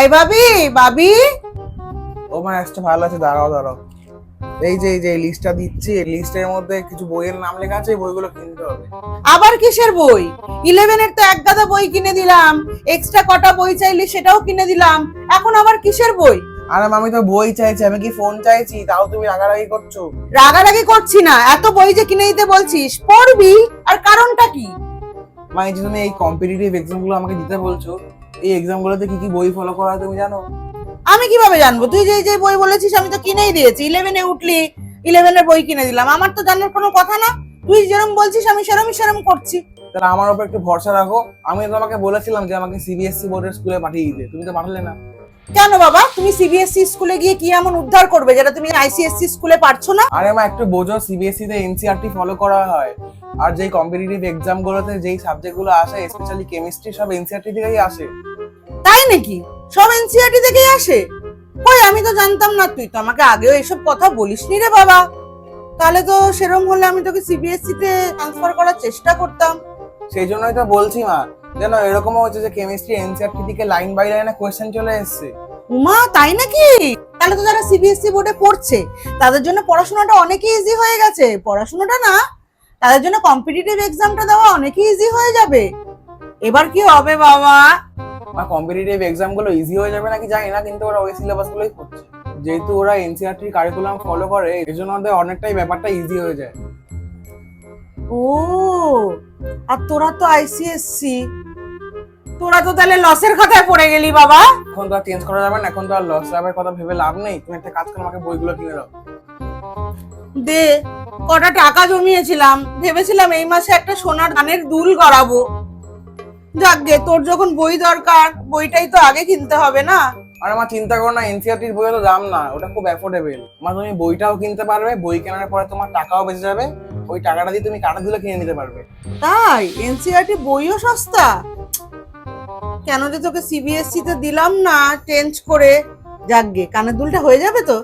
I ভাবি, ভাবি। ও মা একটা ভালো আছে, দাঁড়াও দাঁড়াও। এই যে লিস্টটা দিচ্ছি, এই লিস্টের মধ্যে কিছু বইয়ের নাম লেখা আছে, এই বইগুলো কিনতে হবে। আবার কিসের বই? 11 এর তো এক গাদা বই কিনে দিলাম, এক্সট্রা কটা বই চাইলি সেটাও কিনে দিলাম, এখন আবার কিসের বই? আরে আমি তো বই চাইছি, আমি কি ফোন চাইছি? তাও তুমি রাগারাগি করছো। রাগারাগি করছি না, এত বই যে কিনে দিতে বলছিস পড়বি, আর কারণটা কি? মানে যে তুমি এই কম্পিটিটিভ এক্সাম গুলো আমাকে দিতে বলছো, এই এক্সাম গুলোতে কি কি বই ফলো করা হয় তুমি জানো? আমি কিভাবে জানবো? তুই যে যে বই বলেছিস আমি তো কিনেই দিয়েছি। 11 এ উঠলি, 11 এর বই কিনে দিলাম, আমার তো জানার কোনো কথা না। তুই যেরকম বলছিস আমি সেরম করছি। তাহলে আমার উপর একটু ভরসা রাখো। আমি তোমাকে বলেছিলাম যে আমাকে সিবিএসসি বোর্ডের স্কুলে পাঠিয়ে দিতে, তুমি তো পাঠালে না। কেন বাবা, তুমি সিবিএসসি স্কুলে গিয়ে কি এমন উদ্ধার করবে যেটা তুমি আইসিএসসি স্কুলে পারছো না? আরে মা একটু বোঝো, সিবিএসসি তে এনসিইআরটি ফলো করা হয়। আর যেই কম্পিটিটিভ এক্সাম গুলোতে যেই সাবজেক্ট গুলো আসে, স্পেশালি কেমিস্ট্রি, সব এনসিইআরটি থেকেই আসে। তাই নাকি? সব এনসিইআরটি থেকেই আসে? কই, আমি তো জানতাম না। তুই তো আমাকে আগেও এসব কথা বলিসনি রে বাবা। তাহলে তো সেরকম হলে আমি তোকে সিবিএসসি তে ট্রান্সফার করার চেষ্টা করতাম। সেই জন্যই তো বলছি মা, যেন এরকমও হচ্ছে যে কেমিস্ট্রি এনসিইআরটি থেকে লাইন বাই লাইনে কোয়েশ্চেন চলে এসেছে। উমা, তাই নাকি? তাহলে তো যারা সিবিএসসি বোর্ডে পড়ছে তাদের জন্য পড়াশোনাটা অনেক ইজি হয়ে গেছে। পড়াশোনাটা না, তাদের জন্য কম্পিটিটিভ এক্সামটা দেওয়া অনেক ইজি হয়ে যাবে। এবার কি হবে বাবা? মা কম্পিটিটিভ এক্সাম গুলো ইজি হয়ে যাবে নাকি জানি না, কিন্তু ওরা ওই সিলেবাস গুলোই করছে। যেহেতু ওরা এনসিইআরটি কারিকুলাম ফলো করে, এই জন্য ওদের অনেকটাই ব্যাপারটা ইজি হয়ে যায়। ও, আর তোরা তো আইসিএসসি, তোরা তো তাহলে লসের কথায় পড়ে গেলি বাবা। এখন তো আর চেঞ্জ করা যাবে না, এখন তো আর লস লাভের কথা ভেবে লাভ নেই। তুমি একটা কাজ করো, আমাকে বইগুলো কিনে দাও। দে, কটা টাকা জমিয়েছিলাম, ভেবেছিলাম এই মাসে একটা সোনার কানের দুল গড়াবো। যাক গে, তোর যখন বই দরকার, বইটাই তো আগে কিনতে হবে না? আর আমার চিন্তা করো না, এনসিইআরটির বইয়ের তো দাম না, ওটা খুব অ্যাফোর্ডেবল। মা তুমি বইটাও কিনতে পারবে, বই কেনার পরে তোমার টাকাও বেঁচে যাবে। ওই টাকাটা দিয়ে তুমি কাগজগুলো কিনে নিতে পারবে। তাই এনসিইআরটি বইও সস্তা? কেন যে তোকে সিবিএসসি তে দিলাম না চেঞ্জ করে। যাক গে, কানের দুলটা হয়ে যাবে তো?